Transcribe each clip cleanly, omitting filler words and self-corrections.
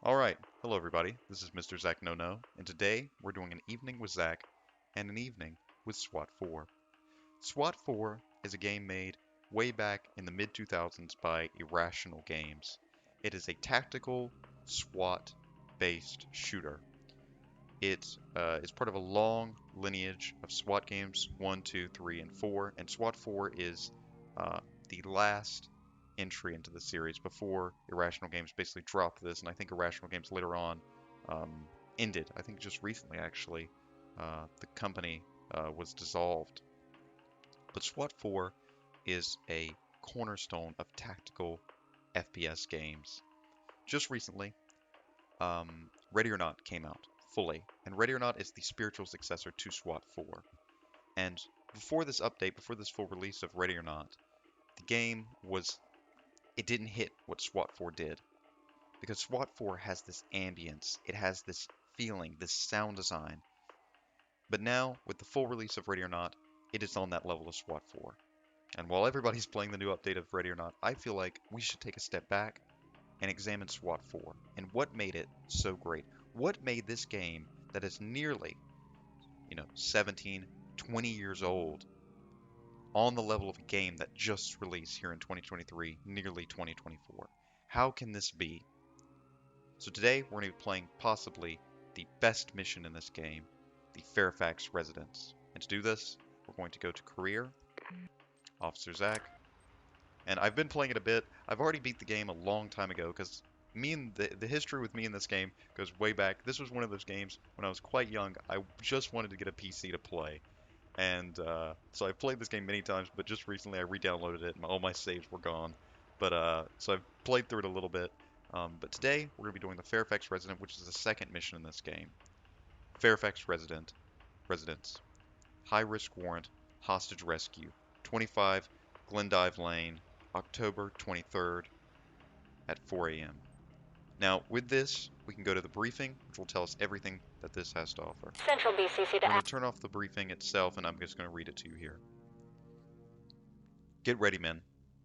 Alright, hello everybody, this is mrzacnono, and today we're doing an evening with Zach and an evening with SWAT 4. SWAT 4 is a game made way back in the mid-2000s by Irrational Games. It is a tactical SWAT-based shooter. It is part of a long lineage of SWAT games 1, 2, 3, and 4, and SWAT 4 is uh, the last entry into the series before Irrational Games basically dropped this, and I think Irrational Games later on um, ended. I think just recently, actually, the company was dissolved. But SWAT 4 is a cornerstone of tactical FPS games. Just recently, Ready or Not came out fully, and Ready or Not is the spiritual successor to SWAT 4. And before this update, before this full release of Ready or Not, the game was it didn't hit what SWAT 4 did because SWAT 4 has this ambience, it has this feeling, this sound design. But now, with the full release of Ready or Not, it is on that level of SWAT 4. And while everybody's playing the new update of Ready or Not, I feel like we should take a step back and examine SWAT 4 and what made it so great. What made this game that is nearly, 17, 20 years old on the level of a game that just released here in 2023, nearly 2024? How can this be? So today we're going to be playing possibly the best mission in this game, the Fairfax Residence. And to do this, we're going to go to Career, Officer Zach, and I've been playing it a bit. I've already beat the game a long time ago because me and the history with me in this game goes way back. This was one of those games when I was quite young. I just wanted to get a PC to play, and so I've played this game many times. But just recently I re-downloaded it, and all my saves were gone. But so I've played through it a little bit. But today we're gonna be doing the Fairfax Resident, which is the second mission in this game. Fairfax Residence. High risk warrant. Hostage rescue. 25 Glendive Lane, October 23rd at 4 a.m. Now, with this, we can go to the briefing, which will tell us everything that this has to offer. Central BCC We're to going to turn off the briefing itself, and I'm just going to read it to you here. Get ready, men.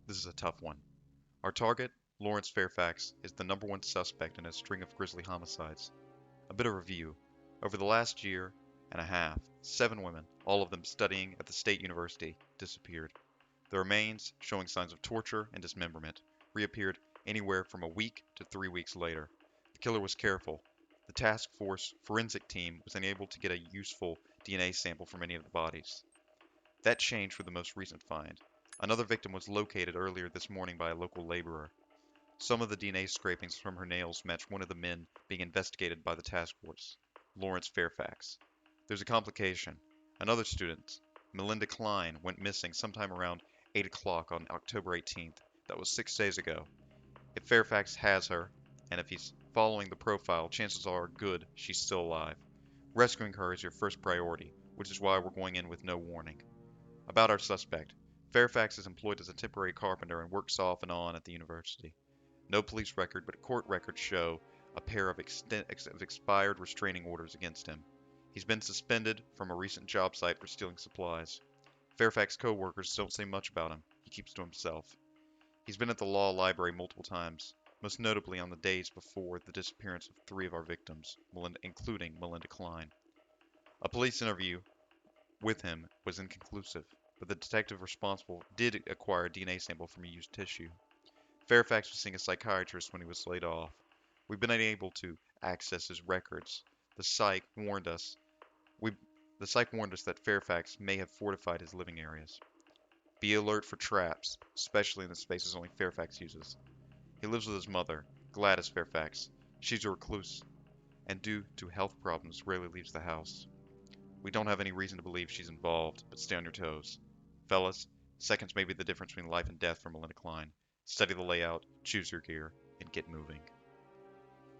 This is a tough one. Our target, Lawrence Fairfax, is the #1 suspect in a string of grisly homicides. A bit of review. Over the last year and a half, 7 women, all of them studying at the State University, disappeared. The remains, showing signs of torture and dismemberment, reappeared anywhere from a week to 3 weeks later. The killer was careful. The task force forensic team was unable to get a useful DNA sample from any of the bodies. That changed with the most recent find. Another victim was located earlier this morning by a local laborer. Some of the DNA scrapings from her nails match one of the men being investigated by the task force, Lawrence Fairfax. There's a complication. Another student, Melinda Klein, went missing sometime around 8 o'clock on October 18th. That was 6 days ago. If Fairfax has her, and if he's following the profile, chances are good she's still alive. Rescuing her is your first priority, which is why we're going in with no warning. About our suspect, Fairfax is employed as a temporary carpenter and works off and on at the university. No police record, but court records show a pair of expired restraining orders against him. He's been suspended from a recent job site for stealing supplies. Fairfax co-workers don't say much about him. He keeps to himself. He's been at the law library multiple times, most notably on the days before the disappearance of 3 of our victims, including Melinda Klein. A police interview with him was inconclusive, but the detective responsible did acquire a DNA sample from a used tissue. Fairfax was seeing a psychiatrist when he was laid off. We've been unable to access his records. The psych warned us we the psych warned us that Fairfax may have fortified his living areas. Be alert for traps, especially in the spaces only Fairfax uses. He lives with his mother, Gladys Fairfax. She's a recluse, and due to health problems, rarely leaves the house. We don't have any reason to believe she's involved, but stay on your toes. Fellas, seconds may be the difference between life and death for Melinda Klein. Study the layout, choose your gear, and get moving.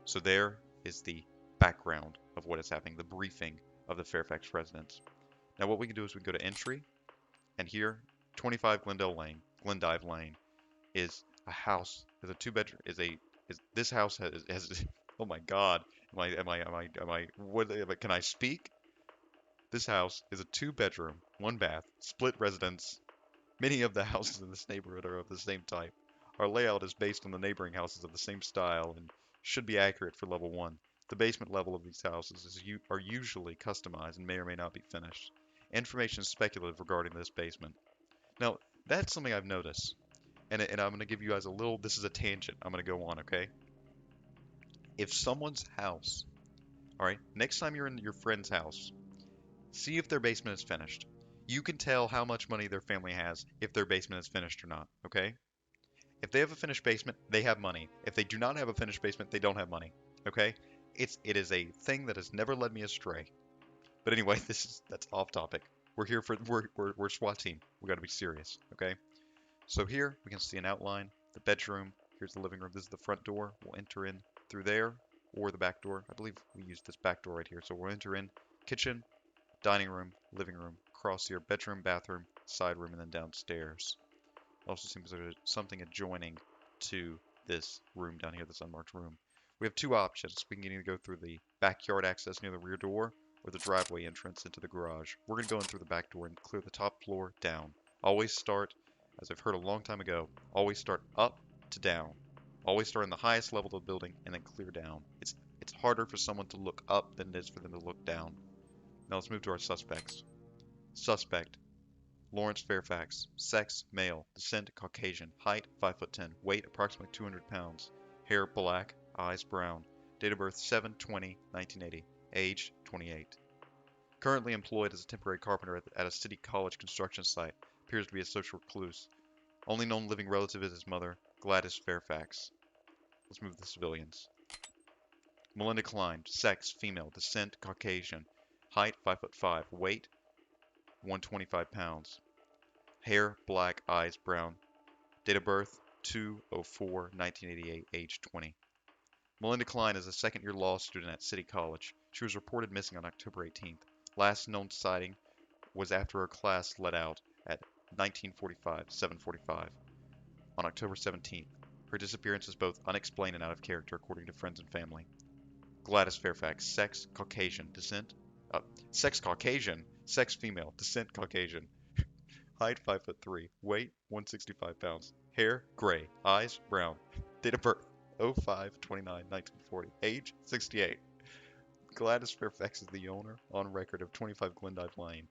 So there is the background of what is happening, the briefing of the Fairfax residence. Now what we can do is we can go to entry, and here, 25 Glendive Lane is a house, is a 2-bedroom, this house has oh my god, can I speak? This house is a 2-bedroom, 1-bath, split residence. Many of the houses in this neighborhood are of the same type. Our layout is based on the neighboring houses of the same style and should be accurate for level 1. The basement level of these houses are usually customized and may or may not be finished. Information is speculative regarding this basement. Now, that's something I've noticed, and I'm going to give you guys a little, this is a tangent I'm going to go on, okay? If someone's house, alright, next time you're in your friend's house, see if their basement is finished. You can tell how much money their family has if their basement is finished or not, okay? If they have a finished basement, they have money. If they do not have a finished basement, they don't have money, okay? It is a thing that has never led me astray. But anyway, that's off topic. We're here for we're SWAT team. We got to be serious, okay? So here we can see an outline, the bedroom. Here's the living room. This is the front door. We'll enter in through there or the back door. I believe we used this back door right here. So we'll enter in kitchen, dining room, living room, across here, bedroom, bathroom, side room, and then downstairs. Also seems there's something adjoining to this room down here, this unmarked room. We have two options. We can either go through the backyard access near the rear door or the driveway entrance into the garage. We're going to go in through the back door and clear the top floor down. Always start, as I've heard a long time ago, always start up to down. Always start in the highest level of the building and then clear down. It's harder for someone to look up than it is for them to look down. Now let's move to our suspects. Suspect, Lawrence Fairfax. Sex, male. Descent, Caucasian. Height, 5'10". Weight, approximately 200 pounds. Hair, black. Eyes, brown. Date of birth, 7/20/1980. Age, 28. Currently employed as a temporary carpenter at a city college construction site. Appears to be a social recluse. Only known living relative is his mother, Gladys Fairfax. Let's move to the civilians. Melinda Klein. Sex, female. Descent, Caucasian. Height, 5'5". Weight, 125 pounds. Hair, black. Eyes, brown. Date of birth, 2/04/1988. Age, 20. Melinda Klein is a second-year law student at City College. She was reported missing on October 18th. Last known sighting was after her class let out at 7:45. On October 17th. Her disappearance is both unexplained and out of character, according to friends and family. Gladys Fairfax. Sex, Caucasian. Descent, sex, Caucasian. Sex, female. Descent, Caucasian. Height, 5'3". Weight, 165 pounds. Hair, gray. Eyes, brown. Date of birth, 05/29/1940. Age, 68. Gladys Fairfax is the owner, on record, of 25 Glendive Lane.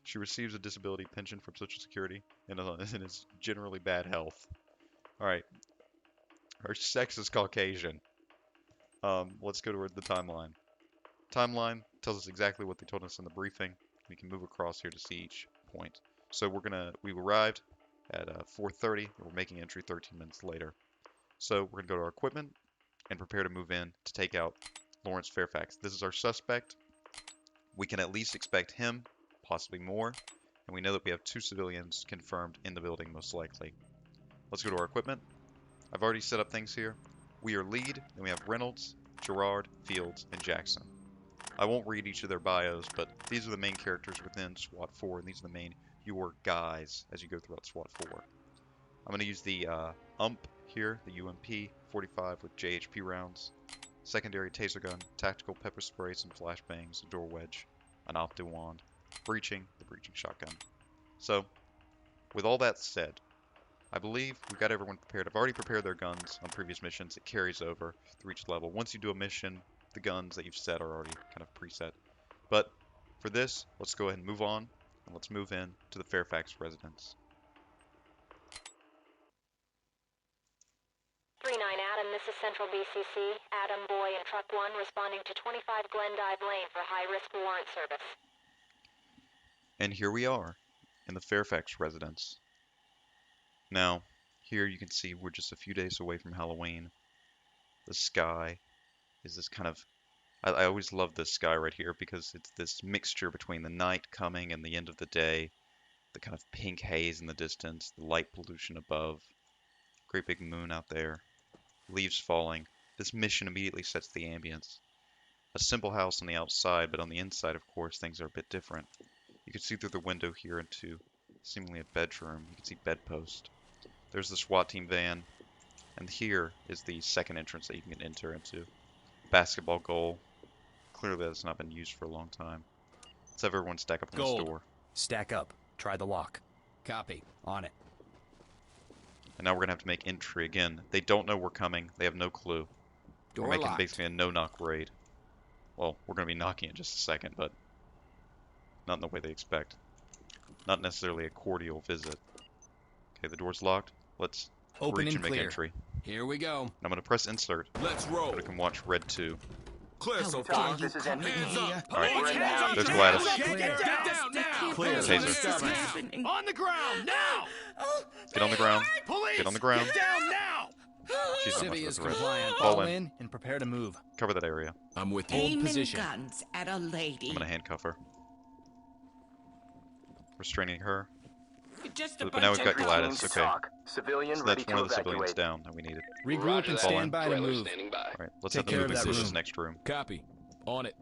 She receives a disability pension from Social Security and is generally bad health. Alright. Her sex is Caucasian. Let's go to the timeline. Timeline tells us exactly what they told us in the briefing. We can move across here to see each point. So we arrived at 4:30, and we're making entry 13 minutes later. So we're going to go to our equipment and prepare to move in to take out Lawrence Fairfax. This is our suspect. We can at least expect him, possibly more, and we know that we have 2 civilians confirmed in the building, most likely. Let's go to our equipment. I've already set up things here. We are lead, and we have Reynolds, Gerard, Fields, and Jackson. I won't read each of their bios, but these are the main characters within SWAT 4, and these are the main your guys as you go throughout SWAT 4. I'm going to use the UMP here, the UMP 45 with JHP rounds, secondary taser gun, tactical pepper spray, some flashbangs, a door wedge, an opto wand, breaching, the breaching shotgun. So, with all that said, I believe we've got everyone prepared. I've already prepared their guns on previous missions. It carries over through each level. Once you do a mission, the guns that you've set are already kind of preset. But for this, let's go ahead and move on, and let's move in to the Fairfax Residence. 3-9 Adam, this is Central BCC. Adam, Boy, and Truck 1 responding to 25 Glendive Lane for high-risk warrant service. And here we are, in the Fairfax Residence. Now, here you can see we're just a few days away from Halloween. The sky is this kind of... I always love this sky right here because it's this mixture between the night coming and the end of the day. The kind of pink haze in the distance, the light pollution above. Great big moon out there. Leaves falling. This mission immediately sets the ambience. A simple house on the outside, but on the inside, of course, things are a bit different. You can see through the window here into seemingly a bedroom. You can see bedpost. There's the SWAT team van, and here is the second entrance that you can enter into. Basketball goal. Clearly that's not been used for a long time. Let's have everyone stack up on this door. Stack up. Try the lock. Copy. On it. And now we're going to have to make entry again. They don't know we're coming. They have no clue. Door We're making locked. basically a no-knock raid. Well, we're going to be knocking in just a second, but not in the way they expect. Not necessarily a cordial visit. Okay, the door's locked. Let's Open reach and and make clear. entry. Here we go. I'm going to press insert, Let's roll. so we can watch Red 2. Clear so Doc, far. this is Hands NBC. up. All right, We're in the house. there's Get Gladys. Get down now. Clear. Taser. On the ground now. Get on the ground. Police. Get on the ground. Get down now. She's not Civvy much is of a threat. compliant. Fall All in. in and prepare to move. Cover that area. I'm with you. Hold Aiming position. guns at a lady. I'm going to handcuff her. Restraining her. Just But now we've got Gladys. Okay. Talk. Civilian So ready that's one to of the civilians evacuate. down that we needed. Regroup and stand by to move. Alright, let's Take have them care move of into that this room. next room. Copy. On it.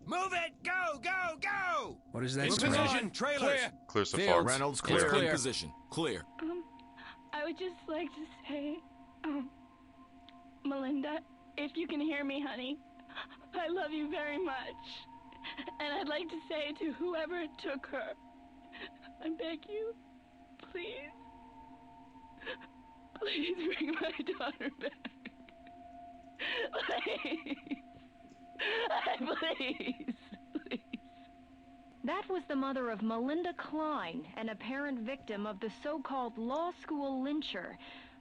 Move it! Go! Go! Go! What is that? In smell? position. Trailers. Clear so Fields. far. Reynolds, Clear. clear. Clear. In position. Clear. I would just like to say, Melinda, if you can hear me, honey, I love you very much. And I'd like to say to whoever took her, I beg you, please, please bring my daughter back. Please. Please. Please. That was the mother of Melinda Klein, an apparent victim of the so-called law school lyncher.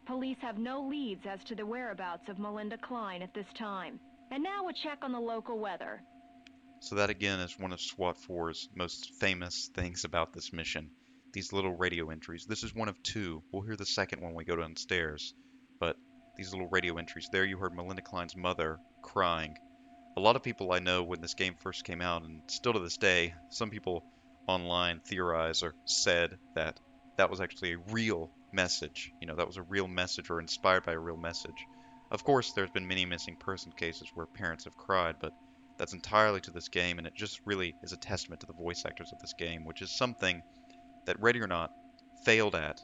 Police have no leads as to the whereabouts of Melinda Klein at this time. And now a check on the local weather. So that again is one of SWAT 4's most famous things about this mission. These little radio entries. This is one of two. We'll hear the second when we go downstairs. But these little radio entries. There you heard Melinda Klein's mother crying. A lot of people I know when this game first came out, and still to this day, some people online theorize or said that that was actually a real message. You know, that was a real message or inspired by a real message. Of course, there's been many missing person cases where parents have cried, but that's entirely to this game, and it just really is a testament to the voice actors of this game, which is something that, Ready or Not, failed at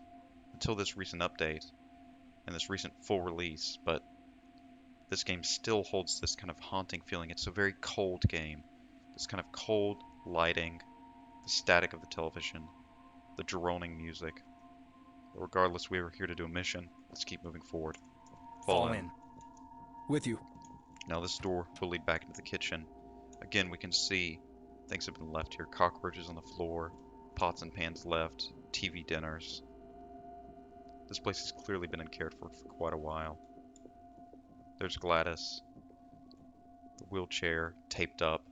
until this recent update and this recent full release, but this game still holds this kind of haunting feeling. It's a very cold game. This kind of cold lighting, the static of the television, the droning music. But regardless, we were here to do a mission. Let's keep moving forward. Fall in. With you. Now this door will lead back into the kitchen. Again, we can see things have been left here. Cockroaches on the floor, pots and pans left, TV dinners. This place has clearly been uncared for quite a while. There's Gladys. The wheelchair taped up.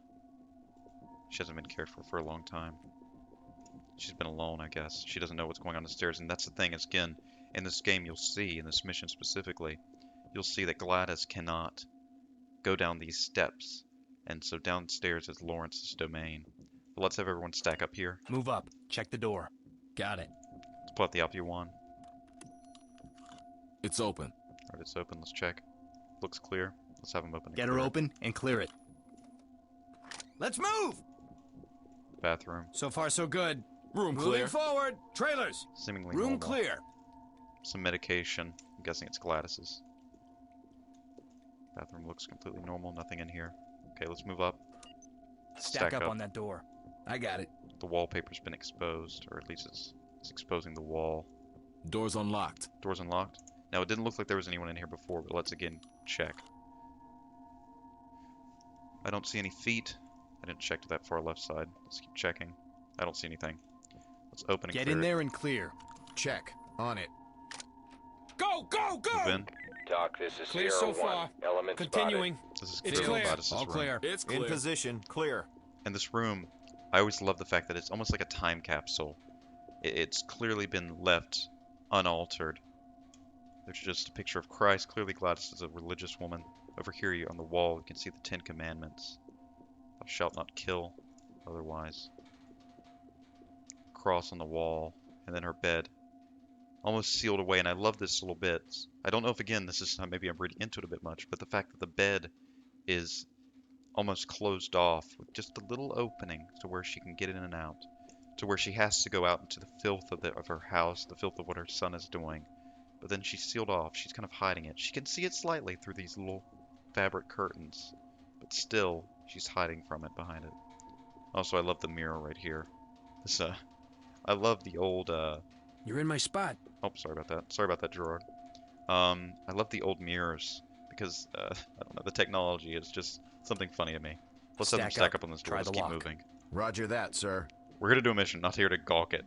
She hasn't been cared for a long time. She's been alone, I guess. She doesn't know what's going on the stairs, and that's the thing. Is, again, in this game, you'll see, in this mission specifically, you'll see that Gladys cannot go down these steps, and so downstairs is Lawrence's domain. But let's have everyone stack up here. Move up. Check the door. Got it. Let's pull out the Alpha 1. It's open. Alright, it's open. Let's check. Looks clear. Let's have them open. Get her open and clear it. Let's move! Bathroom. So far, so good. Room Moving clear. forward. Trailers. Seemingly Room normal. clear. Some medication. I'm guessing it's Gladys's. Bathroom looks completely normal. Nothing in here. Okay, let's move up. Stack up on that door. I got it. The wallpaper's been exposed, or at least it's exposing the wall. Doors unlocked. Door's unlocked. Now, it didn't look like there was anyone in here before, but let's again check. I don't see any feet. I didn't check to that far left side. Let's keep checking. I don't see anything. Let's open and Get clear in it. there and clear. Check. On it. Go, go, go! Move in. Doc, this is Clear Sierra so far. 1. Element Continuing. This is It's clearly clear. Gladys's All room. clear. It's clear. position. Clear. And this room, I always love the fact that it's almost like a time capsule. It's clearly been left unaltered. There's just a picture of Christ. Clearly Gladys is a religious woman. Over here on the wall, you can see the 10 Commandments. Thou shalt not kill, otherwise. Cross on the wall, and then her bed. Almost sealed away, and I love this little bit. I don't know if, again, this is, maybe I'm reading into it a bit much, but the fact that the bed is almost closed off with just a little opening to where she can get in and out, to where she has to go out into the filth of her house, the filth of what her son is doing. But then she's sealed off. She's kind of hiding it. She can see it slightly through these little fabric curtains, but still she's hiding from it behind it. Also, I love the mirror right here. This, I love the old, You're in my spot. oh, sorry about that. Sorry about that, Gerard. I love the old mirrors because I don't know, the technology is just something funny to me. Let's have them Stack stack up on this door. Try Let's the keep lock. moving. Roger that, sir. We're here to do a mission, not here to gawk at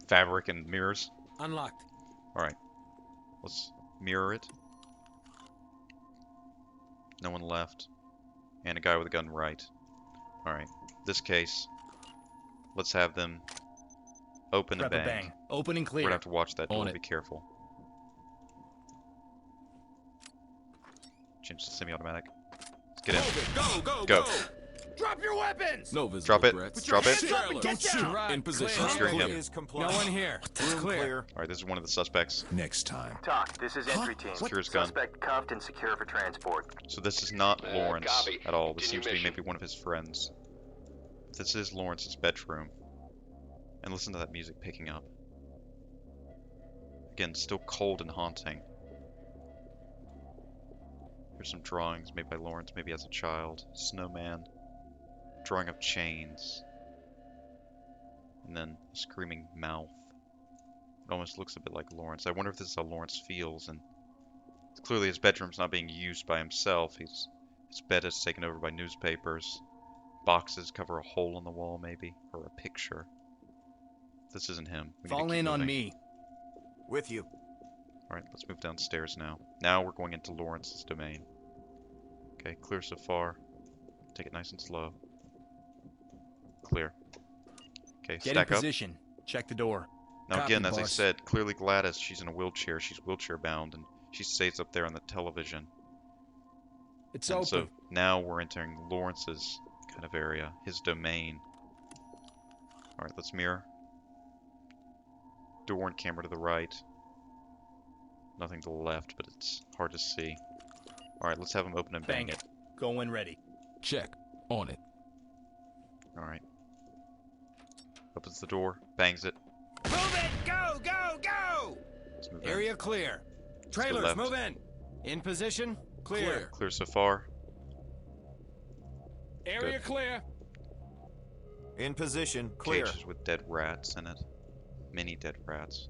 fabric and mirrors. Unlocked. Alright. Let's mirror it. No one left. And a guy with a gun right. Alright. This case, let's have them open and Prep a bang. bang. Open and We're clear. gonna have to watch that door. On it. Be careful. Change to semi-automatic. Let's get in. Go, go, Go. go! Drop your weapons! No visible Drop it. threats. Drop it. Hands up and get down! Shoot. In position. Clear. Secure him. Is No compliant. one here. It's Room clear. Alright, this is one of the suspects. Next time. Talk, this is entry team. Secure his gun. Suspect cuffed and secure for transport. So this is not Lawrence copy. at all. This Continue seems to be mission. maybe one of his friends. This is Lawrence's bedroom. And listen to that music picking up. Again, still cold and haunting. Here's some drawings made by Lawrence, maybe as a child. Snowman. Drawing of chains. And then a screaming mouth. It almost looks a bit like Lawrence. I wonder if this is how Lawrence feels, and clearly his bedroom's not being used by himself. His bed is taken over by newspapers. Boxes cover a hole in the wall, maybe, or a picture. This isn't him. We need to Fall keep in on moving. me. With you. Alright, let's move downstairs now. Now we're going into Lawrence's domain. Okay, clear so far. Take it nice and slow. Clear. Okay, Get in stack up. position. Check the door. Now Copy, again, as I boss. said, clearly Gladys, she's in a wheelchair. She's wheelchair bound, and she stays up there on the television. It's And open. so now we're entering Lawrence's kind of area, his domain. Alright, let's mirror. Door and camera to the right. Nothing to the left, but it's hard to see. Alright, let's have him open and bang, Bang it. Go when ready. Check. On it. Alright. Opens the door, bangs it. Move it! Go! Go! Go! Let's move in. Area clear. go Trailers, left. move in. In position. Clear. Clear so far. Area Good. clear. In position. Clear. Cages with dead rats in it. Many dead rats.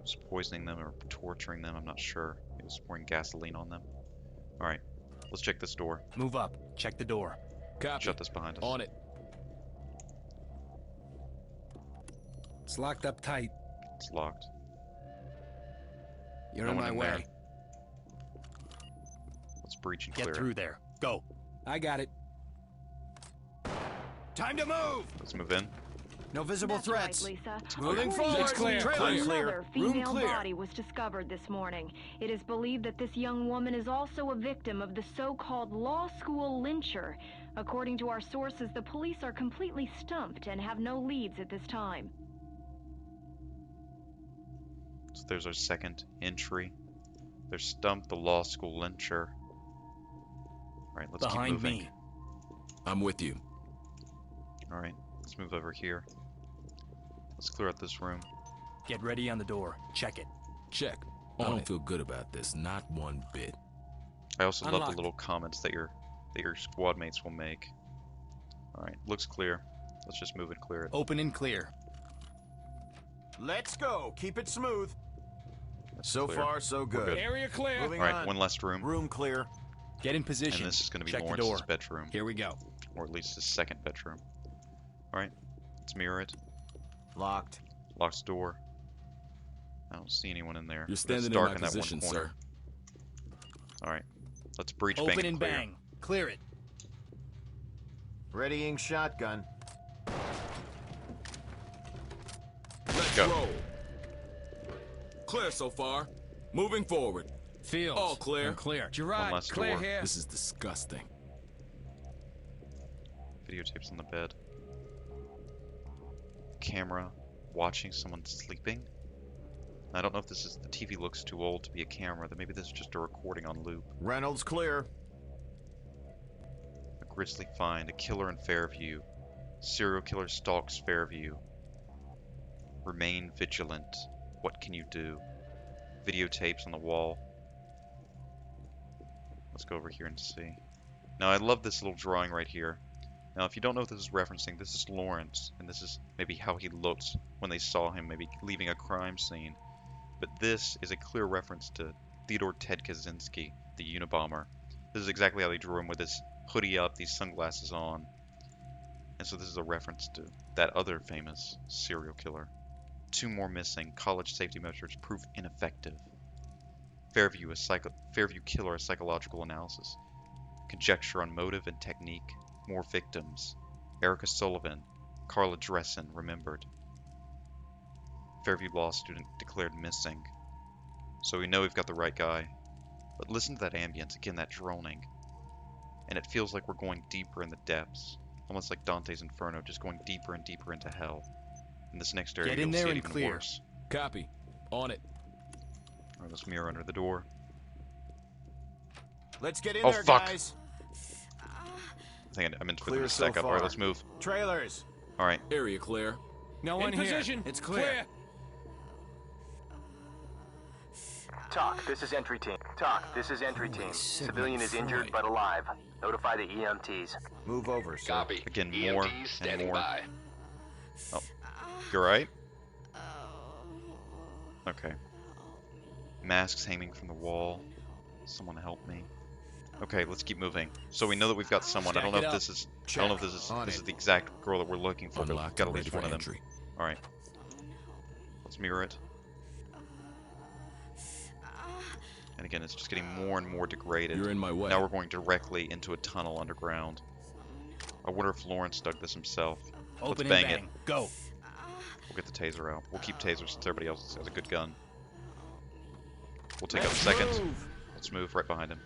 Just poisoning them or torturing them, I'm not sure. Maybe just pouring gasoline on them. Alright, let's check this door. Move up. Check the door. Copy. Shut this behind us. On it. It's locked up tight. It's locked. You're No in one my in way. there. Let's breach and Get clear through it. there. Go. I got it. Time to move. Let's move in. No visible That's threats. right, Lisa. Moving According forward. to It's clear. police, Trailer clear. Another Room female clear. body was discovered this morning. It is believed that this young woman is also a victim of the so-called law school lyncher. According to our sources, the police are completely stumped and have no leads at this time. So there's our second entry. They're stumped, the law school lyncher. Alright, let's keep Behind moving. me. I'm with you. Alright, let's move over here. Let's clear out this room. Get ready on the door. Check it. Check. I don't feel good about this. Not one bit. I also love Unlocked. the little comments that your squad mates will make. Alright, looks clear. Let's just move and clear it. Open and clear. Let's go. Keep it smooth. That's So clear. far, so good. good. Area clear. Moving Alright, on. one last room. Room clear. Get in position. And this is going to be Check the Lawrence's door. bedroom. Here we go. Or at least his second bedroom. Alright, let's mirror it. Locked. Locked door. I don't see anyone in there. You're but it's standing in dark my in that position, one corner. sir. Alright, let's breach, Open bang, and clear. bang. Clear it. Readying shotgun. Let's Go. roll. Clear so far. Moving forward. Fields. All clear. We're clear. One Gerard, last clear door. here. This is disgusting. Videotapes on the bed. Camera watching someone sleeping. I don't know if this is the TV looks too old to be a camera. That maybe this is just a recording on loop. Reynolds clear. A grisly find. A killer in Fairview. Serial killer stalks Fairview. Remain vigilant. What can you do? Videotapes on the wall. Let's go over here and see. Now I love this little drawing right here. Now if you don't know what this is referencing, this is Lawrence, and this is maybe how he looked when they saw him maybe leaving a crime scene. But this is a clear reference to Theodore Ted Kaczynski, the Unabomber. This is exactly how they drew him, with his hoodie up, these sunglasses on. And so this is a reference to that other famous serial killer. 2 more missing. College safety measures prove ineffective. Fairview killer, a psychological analysis. Conjecture on motive and technique. More victims. Erica Sullivan. Carla Dressen remembered. Fairview law student declared missing. So we know we've got the right guy. But listen to that ambience, again, that droning. And it feels like we're going deeper in the depths. Almost like Dante's Inferno, just going deeper and deeper into hell. In this next area, Get in you'll there see it and even clear. worse. Copy. On it. Alright, let's mirror under the door. Let's get in Oh, there, fuck. guys. I think I meant to put them Clear to stack so up. Alright, far. let's move. Trailers. Alright, Area clear. No one here. It's clear. TOC, this is entry team. TOC, this is entry team. Civilian is injured but alive. Notify the EMTs. Move over, sir. Copy. again, EMTs more and standing more. by. Oh, you alright? Okay. Masks hanging from the wall. Someone help me. Okay, let's keep moving. So we know that we've got someone. I don't know Stack if it this is. I don't know if this is the exact girl that we're looking for, but we've got at least one of them. All right. Let's mirror it. And again, it's just getting more and more degraded. You're in my way. Now we're going directly into a tunnel underground. I wonder if Lawrence dug this himself. Open Let's bang and it. bang. Go. We'll get the taser out. We'll keep taser since everybody else has a good gun. We'll take up second. Move. Let's move right behind him.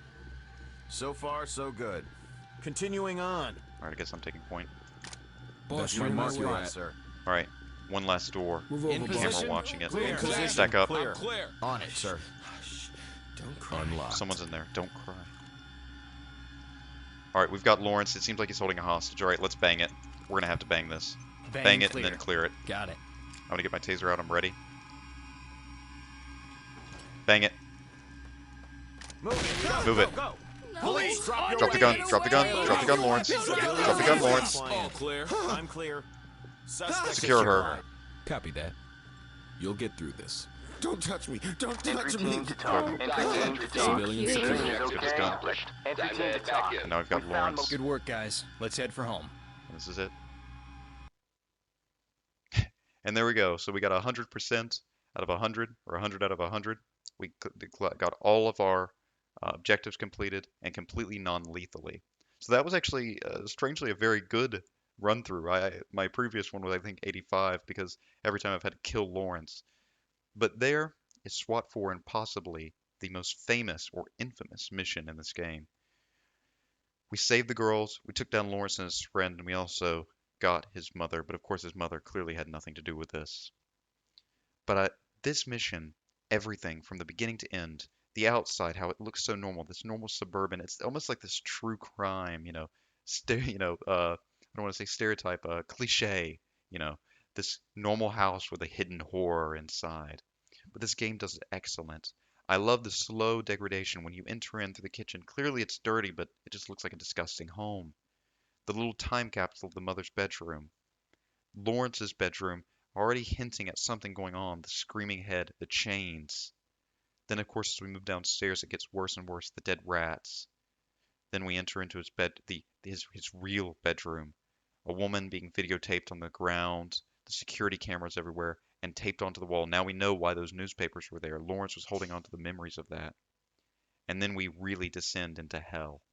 So far, so good. Continuing on. Alright, I guess I'm taking point. Boss, You're you're in my mark you're spot, at. sir. Alright, one last door. Move In over, Camera position. watching it. Clear. Position. Stack up. Clear. Clear. On it, sir. Don't cry. Unlocked. Someone's in there. Don't cry. Alright, we've got Lawrence. It seems like he's holding a hostage. Alright, let's bang it. We're gonna have to bang this. Bang it clear. and then clear it. Got it. I'm gonna get my taser out. I'm ready. Bang it. Move it. Go, Move go, it. Go. Police, drop your Drop the gun. weapons. Drop the gun. Drop the gun, Lawrence. Drop the gun, Lawrence. All clear. I'm clear. Suspect Secure her. secured. Copy that. You'll get through this. Don't touch me. Don't Entry touch me. team to TOC. Entry team to TOC. Civilian Civilian security. is Let's get this okay. gun. Accomplished. Entry Time team to to head TOC. back in. Now we've got We found Lawrence. Good work, guys. Let's head for home. This is it. And there we go. So we got 100% out of 100, or 100 out of 100. We got all of our objectives completed and completely non-lethally. So that was actually, strangely, a very good run through. My previous one was, I think, 85 because every time I've had to kill Lawrence. But there is SWAT 4 and possibly the most famous or infamous mission in this game. We saved the girls, we took down Lawrence and his friend, and we also got his mother. But of course, his mother clearly had nothing to do with this. But this mission, everything from the beginning to end, the outside, how it looks so normal, this normal suburban, it's almost like this true crime, I don't want to say stereotype, cliche, this normal house with a hidden horror inside. But this game does it excellent. I love the slow degradation when you enter in through the kitchen. Clearly it's dirty, but it just looks like a disgusting home. The little time capsule of the mother's bedroom. Lawrence's bedroom, already hinting at something going on. The screaming head, the chains. Then, of course, as we move downstairs, it gets worse and worse. The dead rats. Then we enter into his bed, his real bedroom. A woman being videotaped on the ground. The security cameras everywhere and taped onto the wall. Now we know why those newspapers were there. Lawrence was holding on to the memories of that. And then we really descend into hell.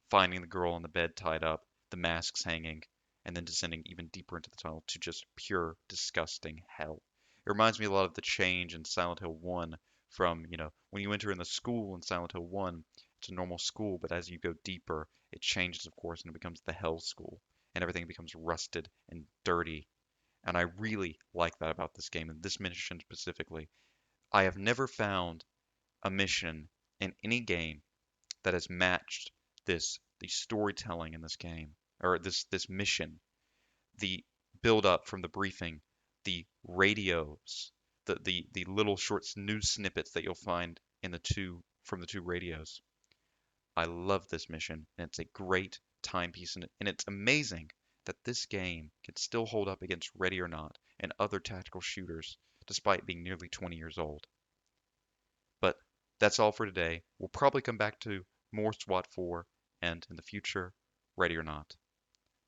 Finding the girl on the bed tied up, the masks hanging, and then descending even deeper into the tunnel to just pure, disgusting hell. It reminds me a lot of the change in Silent Hill 1 from, when you enter in the school in Silent Hill 1, it's a normal school, but as you go deeper, it changes, of course, and it becomes the hell school. And everything becomes rusted and dirty. And I really like that about this game, and this mission specifically. I have never found a mission in any game that has matched the storytelling in this game, or this mission, the build up from the briefing, the radios, the little short news snippets that you'll find from the two radios. I love this mission, and it's a great timepiece, and it's amazing that this game can still hold up against Ready or Not and other tactical shooters, despite being nearly 20 years old. But That's all for today. We'll probably come back to more SWAT 4 and in the future, ready or not.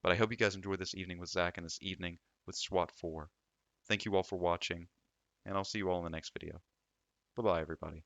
But I hope you guys enjoyed this evening with Zach and this evening with SWAT 4. Thank you all for watching, and I'll see you all in the next video. Bye-bye, everybody.